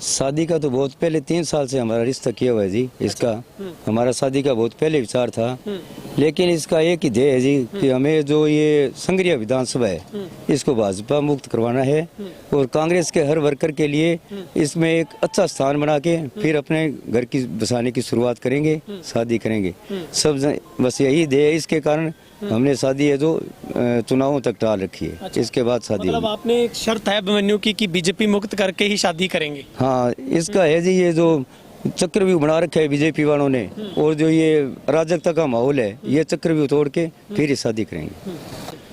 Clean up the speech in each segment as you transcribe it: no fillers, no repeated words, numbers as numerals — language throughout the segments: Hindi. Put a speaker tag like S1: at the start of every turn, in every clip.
S1: शादी का तो बहुत पहले 3 साल से हमारा रिश्ता किया हुआ है जी इसका। हमारा शादी का बहुत पहले विचार था, लेकिन इसका एक ही ध्येय है जी कि हमें जो ये संग्रिया विधानसभा है इसको भाजपा मुक्त करवाना है और कांग्रेस के हर वर्कर के लिए इसमें एक अच्छा स्थान बना के फिर अपने घर की बसाने की शुरुआत करेंगे, शादी करेंगे सब। बस यही ध्येय है, इसके कारण हमने शादी है जो चुनावों तक टाल रखी है। अच्छा। इसके बाद शादी
S2: मतलब आपने एक शर्त है अभिमन्यु की कि बीजेपी मुक्त करके ही शादी करेंगे।
S1: हाँ, इसका है जी ये जो चक्रव्यूह बना रखा है बीजेपी वालों ने और जो ये अराजकता का माहौल है ये चक्रव्यूह तोड़ के फिर ही शादी करेंगे।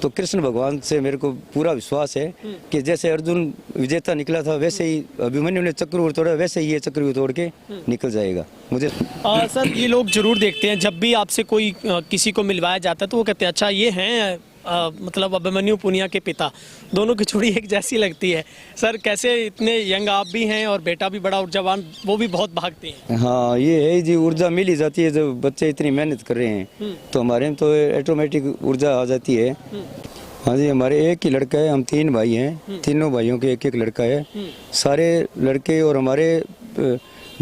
S1: तो कृष्ण भगवान से मेरे को पूरा विश्वास है कि जैसे अर्जुन विजेता निकला था वैसे ही अभिमन्यु ने चक्रव्यूह तोड़ा, वैसे ही ये चक्रव्यूह तोड़ के निकल जाएगा। मुझे
S2: सर ये लोग जरूर देखते हैं जब भी आपसे कोई किसी को मिलवाया जाता है तो वो कहते हैं अच्छा ये हैं मतलब अभिमन्यु पुनिया के पिता, दोनों की जोड़ी एक जैसी लगती है। सर कैसे इतने यंग आप भी हैं और बेटा भी बड़ा ऊर्जावान, वो भी बहुत भागते हैं।
S1: हाँ ये है जी, ऊर्जा मिल ही जाती है जब बच्चे इतनी मेहनत कर रहे हैं तो हमारे में तो ऑटोमेटिक ऊर्जा आ जाती है। हाँ जी, हमारे एक ही लड़का है, हम 3 भाई हैं, तीनों भाइयों के एक एक लड़का है। सारे लड़के और हमारे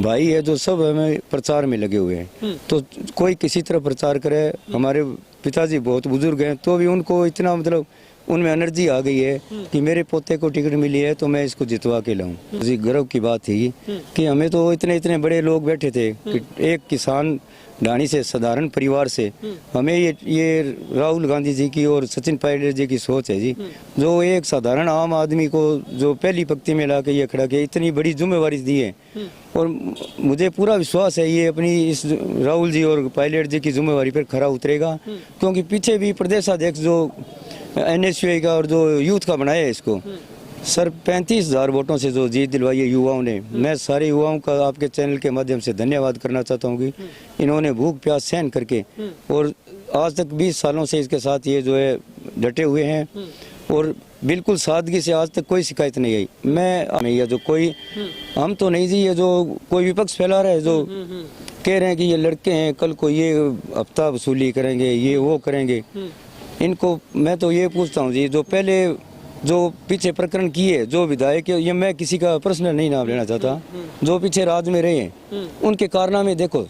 S1: भाई है जो सब हमें प्रचार में लगे हुए हैं, तो कोई किसी तरह प्रचार करे। हमारे पिताजी बहुत बुजुर्ग हैं तो भी उनको इतना मतलब उनमें एनर्जी आ गई है कि मेरे पोते को टिकट मिली है तो मैं इसको जितवा के लाऊं। जी गर्व की बात थी कि हमें तो इतने बड़े लोग बैठे थे कि एक किसान ढाणी से साधारण परिवार से हमें ये राहुल गांधी जी की और सचिन पायलट जी की सोच है जी, जो एक साधारण आम आदमी को जो पहली पंक्ति में ला के ये खड़ा के इतनी बड़ी जिम्मेवारी दी है। और मुझे पूरा विश्वास है ये अपनी इस राहुल जी और पायलट जी की जिम्मेवारी पर खरा उतरेगा, क्योंकि पीछे भी प्रदेशाध्यक्ष जो NSUI का और जो यूथ का बनाया है इसको सर 35,000 वोटों से जो जीत दिलवाई है युवाओं ने, मैं सारे युवाओं का आपके चैनल के माध्यम से धन्यवाद करना चाहता हूँ कि इन्होंने भूख प्यास सहन करके और आज तक 20 सालों से इसके साथ ये जो है डटे हुए हैं और बिल्कुल सादगी से आज तक कोई शिकायत नहीं आई। मैं ये जो कोई हम तो नहीं जी, ये जो कोई विपक्ष फैला रहा है जो कह रहे हैं कि ये लड़के हैं कल को ये हफ्ता वसूली करेंगे ये वो करेंगे, इनको मैं तो ये पूछता हूँ जी जो पहले जो पीछे प्रकरण किए जो विधायक, ये मैं किसी का पर्सनल नहीं नाम लेना चाहता, जो पीछे राज में रहे हैं उनके कारनामे देखो,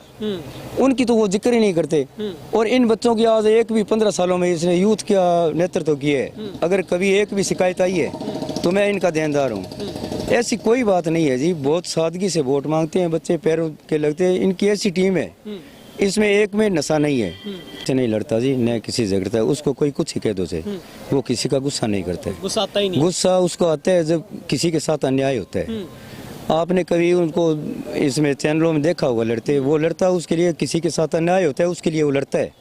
S1: उनकी तो वो जिक्र ही नहीं करते। और इन बच्चों की आज एक भी 15 सालों में इसने यूथ का नेतृत्व किया है, अगर कभी एक भी शिकायत आई है तो मैं इनका देनदार हूँ। ऐसी कोई बात नहीं है जी, बहुत सादगी से वोट मांगते हैं, बच्चे पैरों के लगते हैं। इनकी ऐसी टीम है, इसमें एक में नशा नहीं है, नहीं लड़ता जी न किसी से झगड़ता है, उसको कोई कुछ ही कह दो से वो किसी का गुस्सा नहीं करता है।
S2: गुस्सा आता ही नहीं।
S1: गुस्सा उसको आता है जब किसी के साथ अन्याय होता है। आपने कभी उनको इसमें चैनलों में देखा होगा लड़ते, वो लड़ता उसके लिए किसी के साथ अन्याय होता है उसके लिए वो लड़ता है,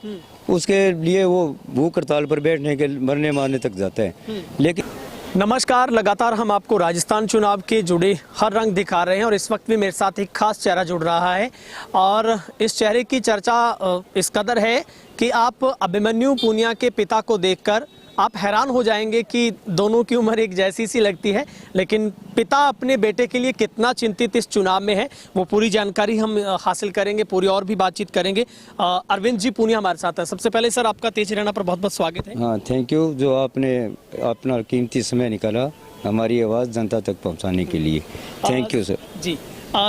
S1: उसके लिए वो भूख हड़ताल पर बैठने के मरने मारने तक जाता है। लेकिन
S2: नमस्कार, लगातार हम आपको राजस्थान चुनाव के जुड़े हर रंग दिखा रहे हैं और इस वक्त भी मेरे साथ एक खास चेहरा जुड़ रहा है और इस चेहरे की चर्चा इस कदर है कि आप अभिमन्यु पुनिया के पिता को देखकर आप हैरान हो जाएंगे कि दोनों की उम्र एक जैसी सी लगती है, लेकिन पिता अपने बेटे के लिए कितना चिंतित इस चुनाव में है वो पूरी जानकारी हम हासिल करेंगे, पूरी और भी बातचीत करेंगे। अरविंद जी पुनिया हमारे साथ है। सबसे पहले सर आपका तेज रहना पर बहुत बहुत स्वागत है।
S1: हाँ थैंक यू, जो आपने अपना कीमती समय निकाला हमारी आवाज़ जनता तक पहुँचाने के लिए, थैंक यू सर।
S2: जी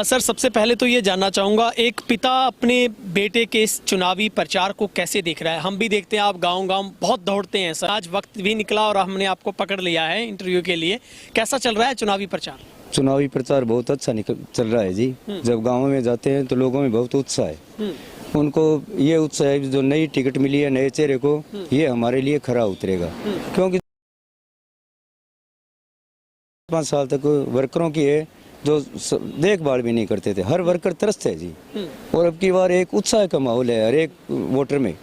S2: सर सबसे पहले तो ये जानना चाहूँगा एक पिता अपने बेटे के इस चुनावी प्रचार को कैसे देख रहा है। हम भी देखते हैं आप गांव-गांव बहुत दौड़ते हैं सर, आज वक्त भी निकला और हमने आपको पकड़ लिया है इंटरव्यू के लिए। कैसा चल रहा है चुनावी प्रचार?
S1: चुनावी प्रचार बहुत अच्छा चल रहा है जी। जब गाँव में जाते हैं तो लोगों में बहुत उत्साह है, उनको ये उत्साह है जो नई टिकट मिली है नए चेहरे को, ये हमारे लिए खरा उतरेगा, क्योंकि 5 साल तक वर्करों की है जो देखभाल भी नहीं करते थे, हर वर्कर तरसते है जी। और अब की बार एक उत्साह का माहौल है हर एक वोटर में,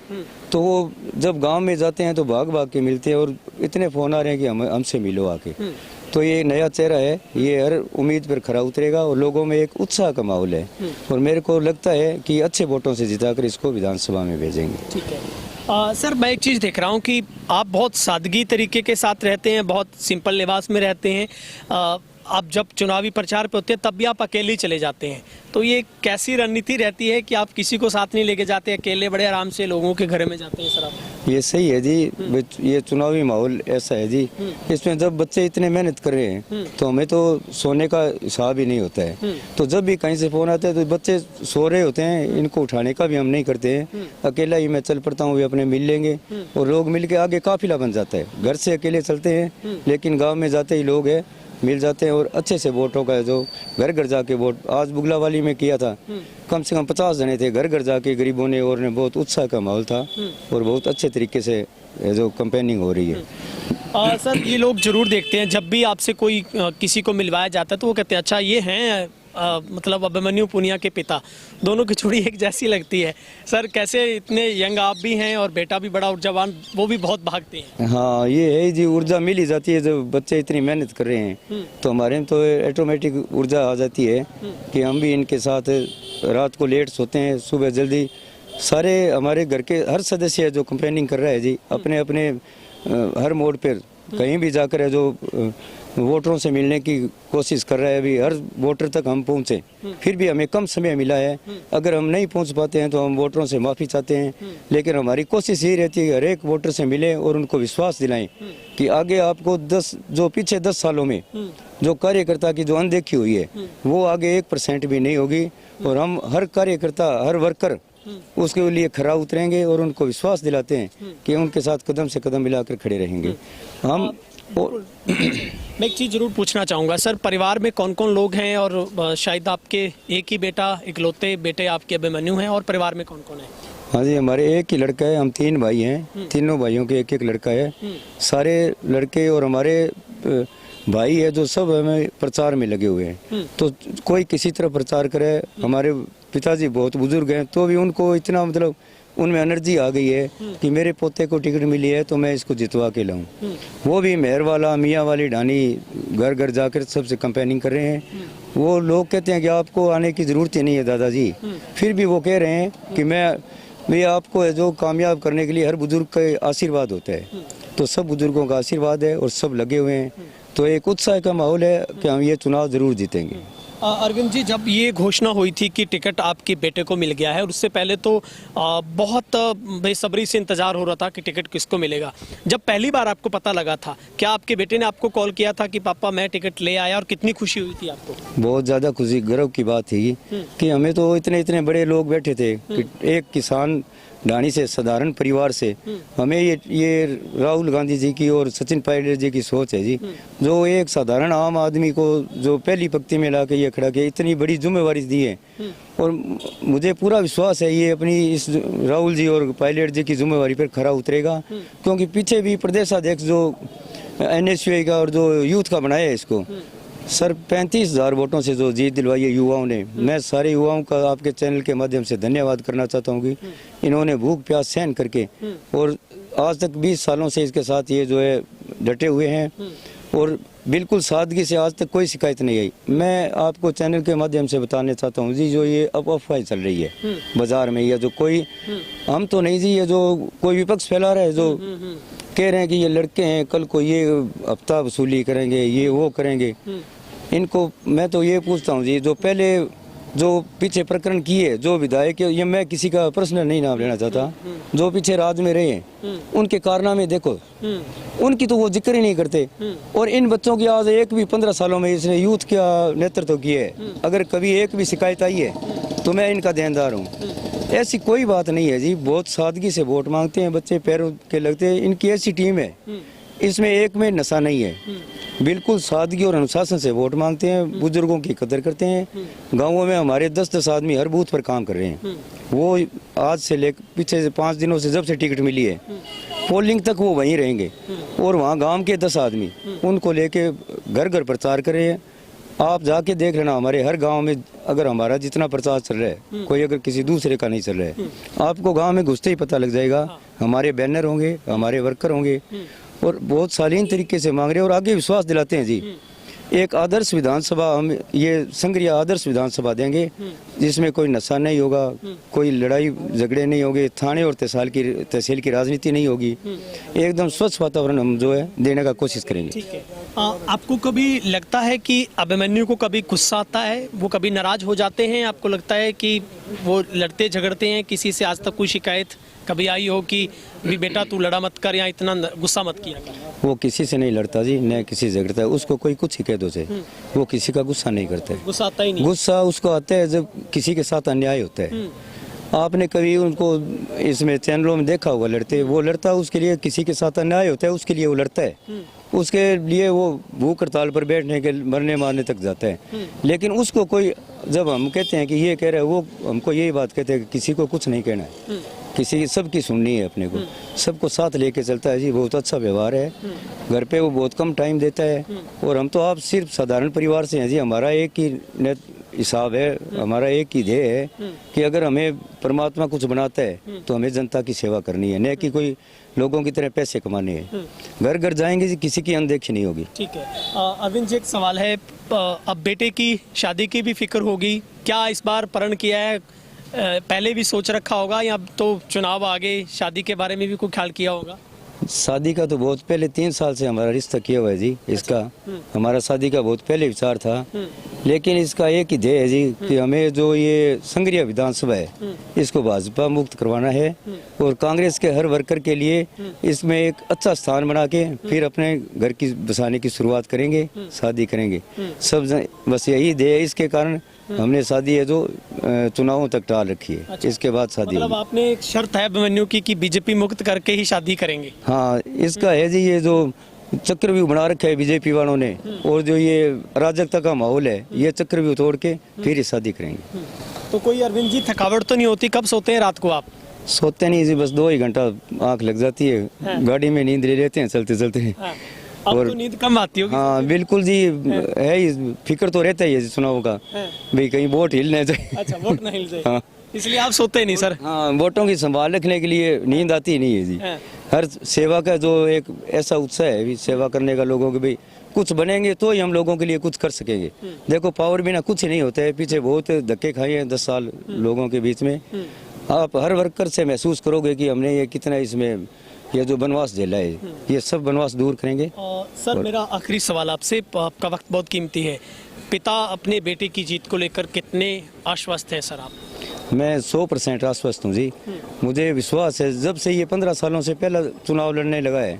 S1: तो वो जब गांव में जाते हैं तो भाग भाग के मिलते हैं और इतने फोन आ रहे हैं कि हमसे मिलो आके। तो ये नया चेहरा है, ये हर उम्मीद पर खरा उतरेगा और लोगों में एक उत्साह का माहौल है और मेरे को लगता है कि अच्छे वोटों से जिताकर इसको विधानसभा में भेजेंगे।
S2: ठीक है सर, मैं एक चीज़ देख रहा हूँ कि आप बहुत सादगी तरीके के साथ रहते हैं, बहुत सिंपल लिबास में रहते हैं। आप जब चुनावी प्रचार पे होते हैं तब भी आप अकेले ही चले जाते हैं, तो ये कैसी रणनीति रहती है कि आप किसी को साथ नहीं लेके जाते, अकेले बड़े आराम से लोगों के घर में जाते हैं सर आप?
S1: ये सही है जी। ये चुनावी माहौल ऐसा है जी, इसमें जब बच्चे इतने मेहनत कर रहे हैं तो हमें तो सोने का हिसाब ही नहीं होता है। तो जब भी कहीं से फोन आता है तो बच्चे सो रहे होते हैं, इनको उठाने का भी हम नहीं करते हैं। अकेला ही मैं चल पड़ता हूँ, वे अपने मिल लेंगे और लोग मिल के आगे काफिला बन जाता है। घर से अकेले चलते हैं लेकिन गाँव में जाते ही लोग है मिल जाते हैं और अच्छे से वोटों का जो घर घर जाके वोट, आज बुगलावाली में किया था, कम से कम 50 जने थे घर घर जाके गरीबों ने, और ने बहुत उत्साह का माहौल था और बहुत अच्छे तरीके से जो कैंपेनिंग हो रही है।
S2: सर ये लोग जरूर देखते हैं जब भी आपसे कोई किसी को मिलवाया जाता है तो वो कहते हैं अच्छा ये हैं मतलब अभिमन्यु पुनिया के पिता, दोनों की जोड़ी एक जैसी लगती है। सर कैसे, इतने यंग आप भी हैं और बेटा भी बड़ा ऊर्जावान, वो भी बहुत भागते हैं।
S1: हाँ ये है जी, ऊर्जा मिल ही जाती है जब बच्चे इतनी मेहनत कर रहे हैं तो हमारे में तो ऑटोमेटिक ऊर्जा आ जाती है कि हम भी इनके साथ रात को लेट सोते हैं, सुबह जल्दी। सारे हमारे घर के हर सदस्य जो कंपेनिंग कर रहा है जी, अपने अपने हर मोड़ पर कहीं भी जाकर है जो वोटरों से मिलने की कोशिश कर रहा है। अभी हर वोटर तक हम पहुंचे, फिर भी हमें कम समय मिला है। अगर हम नहीं पहुंच पाते हैं तो हम वोटरों से माफ़ी चाहते हैं, लेकिन हमारी कोशिश यही रहती है कि हर एक वोटर से मिले और उनको विश्वास दिलाएं कि आगे आपको 10 जो पीछे 10 सालों में जो कार्यकर्ता की जो अनदेखी हुई है वो आगे 1% भी नहीं होगी। और हम हर कार्यकर्ता, हर वर्कर उसके लिए खरा उतरेंगे और उनको विश्वास दिलाते हैं कि उनके साथ कदम से कदम मिलाकर खड़े रहेंगे हम।
S2: मैं एक चीज़ जरूर पूछना चाहूँगा सर, परिवार में कौन कौन लोग हैं? और शायद आपके एक ही बेटा, इकलौते बेटे आपके अभिमन्यु हैं, और परिवार में कौन कौन है?
S1: हाँ जी, हमारे एक ही लड़का है, हम 3 भाई हैं, तीनों भाइयों के एक एक लड़का है। सारे लड़के और हमारे भाई है जो सब हमें प्रचार में लगे हुए हैं। तो कोई किसी तरह प्रचार करे। हमारे पिताजी बहुत बुजुर्ग हैं तो भी उनको इतना मतलब उनमें एनर्जी आ गई है कि मेरे पोते को टिकट मिली है तो मैं इसको जितवा के लाऊं। वो भी मेहर वाला, मियाँ वाली ढानी घर घर जाकर सबसे कैंपेनिंग कर रहे हैं। वो लोग कहते हैं कि आपको आने की ज़रूरत ही नहीं है दादाजी, फिर भी वो कह रहे हैं कि मैं आपको जो कामयाब करने के लिए हर बुजुर्ग का आशीर्वाद होता है। तो सब बुजुर्गों का आशीर्वाद है और सब लगे हुए हैं, तो एक उत्साह का माहौल है कि हम ये चुनाव ज़रूर जीतेंगे।
S2: अरविंद जी, जब ये घोषणा हुई थी कि टिकट आपके बेटे को मिल गया है, और उससे पहले तो बहुत बेसब्री से इंतजार हो रहा था कि टिकट किसको मिलेगा, जब पहली बार आपको पता लगा था, क्या आपके बेटे ने आपको कॉल किया था कि पापा मैं टिकट ले आया, और कितनी खुशी हुई थी आपको?
S1: बहुत ज़्यादा खुशी, गर्व की बात थी कि हमें तो इतने बड़े लोग बैठे थे कि एक किसान ढाणी से, साधारण परिवार से हमें ये राहुल गांधी जी की और सचिन पायलट जी की सोच है जी, जो एक साधारण आम आदमी को जो पहली पंक्ति में लाके ये खड़ा के इतनी बड़ी जिम्मेवारी दी है। और मुझे पूरा विश्वास है ये अपनी इस राहुल जी और पायलट जी की जिम्मेवारी पर खरा उतरेगा, क्योंकि पीछे भी प्रदेशाध्यक्ष जो NSUI का और जो यूथ का बनाया है इसको, सर 35,000 वोटों से जो जीत दिलवाई है युवाओं ने, मैं सारे युवाओं का आपके चैनल के माध्यम से धन्यवाद करना चाहता हूँ कि इन्होंने भूख प्यास सहन करके और आज तक 20 सालों से इसके साथ ये जो है डटे हुए हैं और बिल्कुल सादगी से आज तक कोई शिकायत नहीं आई। मैं आपको चैनल के माध्यम से बताना चाहता हूँ जी, जो ये अफवाह चल रही है बाजार में, या जो कोई हम तो नहीं जी, ये जो कोई विपक्ष फैला रहा है, जो कह रहे हैं कि ये लड़के हैं, कल को ये हफ्ता वसूली करेंगे, ये वो करेंगे, इनको मैं तो ये पूछता हूँ जी, जो पहले जो पीछे प्रकरण किए जो विधायक, ये मैं किसी का पर्सनल नहीं नाम लेना चाहता, जो पीछे राज में रहे हैं उनके कारनामे देखो, उनकी तो वो जिक्र ही नहीं करते। और इन बच्चों की आज एक भी 15 सालों में इसने यूथ का नेतृत्व किया है, अगर कभी एक भी शिकायत आई है तो मैं इनका देनदार हूँ। ऐसी कोई बात नहीं है जी, बहुत सादगी से वोट मांगते हैं बच्चे, पैरों के लगते हैं। इनकी ऐसी टीम है, इसमें एक में नशा नहीं है, बिल्कुल सादगी और अनुशासन से वोट मांगते हैं, बुजुर्गों की कदर करते हैं। गांवों में हमारे 10-10 आदमी हर बूथ पर काम कर रहे हैं। वो आज से लेकर पीछे से 5 दिनों से जब से टिकट मिली है पोलिंग तक वो वहीं रहेंगे, और वहाँ गांव के 10 आदमी उनको लेके घर घर प्रचार कर रहे हैं। आप जाके देख लेना, हमारे हर गांव में अगर हमारा जितना प्रचार चल रहा है, कोई अगर किसी दूसरे का नहीं चल रहा है, आपको गांव में घुसते ही पता लग जाएगा। हमारे बैनर होंगे, हमारे वर्कर होंगे, और बहुत शालीन तरीके से मांग रहे हैं और आगे विश्वास दिलाते हैं जी। एक आदर्श विधानसभा, हम ये संग्रिया आदर्श विधानसभा देंगे जिसमें कोई नशा नहीं होगा, कोई लड़ाई झगड़े नहीं होंगे, थाने और तहसील की राजनीति नहीं होगी, एकदम स्वच्छ वातावरण हम जो है देने का कोशिश करेंगे।
S2: ठीक है। आपको कभी लगता है कि अभिमन्यु को कभी गुस्सा आता है, वो कभी नाराज हो जाते हैं? आपको लगता है कि वो लड़ते झगड़ते हैं? किसी से आज तक कोई शिकायत कभी आई हो कि भी बेटा तू लड़ा मत कर या इतना गुस्सा मत किया कर?
S1: वो किसी से नहीं लड़ता जी, न किसी से झगड़ता है। उसको कोई कुछ ही कह दो से वो किसी का गुस्सा नहीं करता है।
S2: गुस्सा आता ही नहीं?
S1: गुस्सा उसको आता है जब किसी के साथ अन्याय होता है। आपने कभी उनको इसमें चैनलों में देखा होगा लड़ते, वो लड़ता है उसके लिए, किसी के साथ अन्याय होता है उसके लिए वो लड़ता है, उसके लिए वो भूख हड़ताल पर बैठने के मरने मारने तक जाता है। लेकिन उसको कोई, जब हम कहते हैं कि ये कह रहे हैं, वो हमको यही बात कहते हैं कि किसी को कुछ नहीं कहना है, किसी सबकी सुननी है, अपने को सबको साथ लेके चलता है जी। बहुत अच्छा व्यवहार है, घर पे वो बहुत कम टाइम देता है। और हम तो आप सिर्फ साधारण परिवार से हैं जी, हमारा एक ही हिसाब है, हमारा एक ही ध्येय है कि अगर हमें परमात्मा कुछ बनाता है तो हमें जनता की सेवा करनी है, न कि कोई लोगों की तरह पैसे कमाने हैं। घर घर जाएंगे जी, किसी की अनदेखी नहीं होगी।
S2: ठीक है। अरविंद जी, एक सवाल है, अब बेटे की शादी की भी फिक्र होगी, क्या इस बार प्रण किया है? पहले भी सोच रखा होगा या अब तो चुनाव आ गए, शादी के बारे में भी कोई ख्याल किया होगा?
S1: शादी का तो बहुत पहले 3 साल से हमारा रिश्ता किया हुआ है जी इसका। हमारा शादी का बहुत पहले विचार था, लेकिन इसका एक ही ध्येय है जी कि हमें जो ये संग्रिया विधानसभा है इसको भाजपा मुक्त करवाना है और कांग्रेस के हर वर्कर के लिए इसमें एक अच्छा स्थान बना के फिर अपने घर की बसाने की शुरुआत करेंगे, शादी करेंगे सब। बस यही ध्येय है, इसके कारण हमने शादी है जो चुनावों तक टाल रखी है। अच्छा। इसके बाद शादी
S2: मतलब आपने एक शर्त है अभिमन्यु की कि बीजेपी मुक्त करके ही शादी करेंगे?
S1: हाँ, इसका है जी, ये जो चक्रव्यूह बना रखा है बीजेपी वालों ने और जो ये अराजकता का माहौल है, ये चक्रव्यूह तोड़ के फिर ही शादी करेंगे।
S2: तो कोई अरविंद जी थकावट तो नहीं होती? कब सोते हैं रात को आप?
S1: सोते नहीं जी, बस 2 ही घंटा आंख लग जाती है। गाड़ी में नींद ले लेते हैं चलते चलते।
S2: और तो नींद कम आती होगी?
S1: हाँ बिल्कुल जी, है ही, फिक्र तो रहता ही है चुनाव का, भाई कहीं वोट हिल न जाए।
S2: अच्छा, वोट ना हिल जाए।
S1: हाँ,
S2: इसलिए आप सोते नहीं सर?
S1: हाँ, वोटों की संभाल रखने के लिए नींद आती ही नहीं है जी। हर सेवा का जो एक ऐसा उत्साह है भी सेवा करने का लोगों के, भाई कुछ बनेंगे तो ही हम लोगों के लिए कुछ कर सकेंगे। देखो, पावर बिना कुछ ही नहीं होता है। पीछे बहुत धक्के खाए हैं 10 साल लोगों के बीच में। आप हर वर्कर से महसूस करोगे कि हमने ये कितना इसमें ये जो बनवास झेला है, ये सब बनवास दूर करेंगे।
S2: सर, मेरा आखिरी सवाल आपसे, आपका वक्त बहुत कीमती है। पिता अपने बेटे की जीत को लेकर कितने आश्वस्त हैं सर आप?
S1: मैं 100% आश्वस्त हूँ जी। मुझे विश्वास है, जब से ये 15 सालों से पहला चुनाव लड़ने लगा है,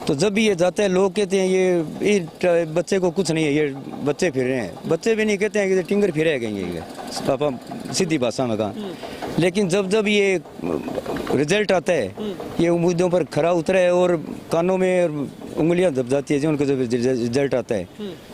S1: तो जब भी ये जाता है लोग कहते हैं ये बच्चे को कुछ नहीं है, ये बच्चे फिर रहे हैं। बच्चे भी नहीं कहते हैं कि टिंगर फिर गए पापा, सीधी भाषा में कहा। लेकिन जब जब ये रिजल्ट आता है, ये उम्मीदों पर खरा उतरा है और कानों में उंगलियां दब जाती है जी उनको जब रिजल्ट आता है,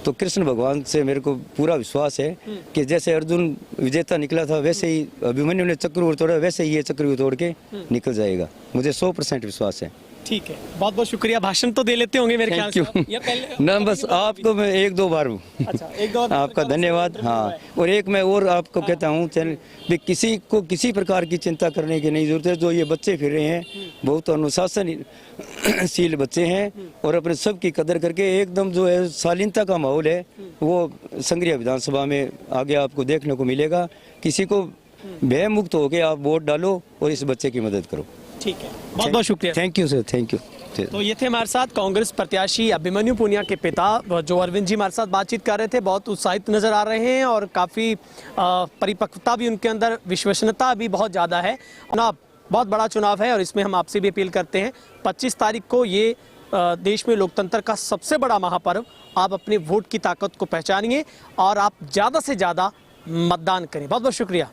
S1: तो कृष्ण भगवान से मेरे को पूरा विश्वास है कि जैसे अर्जुन विजेता निकला था, वैसे ही अभिमन्यु ने चक्रव्यूह तोड़ा, वैसे ही ये चक्रव्यूह तोड़ के निकल जाएगा। मुझे 100% विश्वास है।
S2: ठीक है, बहुत बहुत शुक्रिया। भाषण तो दे लेते होंगे मेरे ख्याल से या पहले?
S1: ना, बस आपको मैं 1-2 बार
S2: अच्छा, 1-2 बार
S1: आपका धन्यवाद। हाँ, और एक मैं और आपको कहता हूँ, चैनल किसी को किसी प्रकार की चिंता करने की नहीं जरूरत है। जो ये बच्चे फिर रहे हैं, बहुत अनुशासनशील बच्चे हैं और अपने सब की कदर करके एकदम जो है शालीनता का माहौल है, वो संग्रिया विधानसभा में आगे आपको देखने को मिलेगा। किसी को भय मुक्त होकर आप वोट डालो और इस बच्चे की मदद करो।
S2: ठीक है, बहुत बहुत शुक्रिया।
S1: Thank you sir, thank you.
S2: तो ये थे हमारे साथ कांग्रेस प्रत्याशी अभिमन्यु पुनिया के पिता, जो अरविंद जी हमारे साथ बातचीत कर रहे थे। बहुत उत्साहित नजर आ रहे हैं और काफ़ी परिपक्वता भी उनके अंदर, विश्वसनीयता भी बहुत ज़्यादा है। चुनाव बहुत बड़ा चुनाव है और इसमें हम आपसे भी अपील करते हैं, 25 तारीख को ये देश में लोकतंत्र का सबसे बड़ा महापर्व, आप अपने वोट की ताकत को पहचानिए और आप ज़्यादा से ज़्यादा मतदान करें। बहुत बहुत शुक्रिया।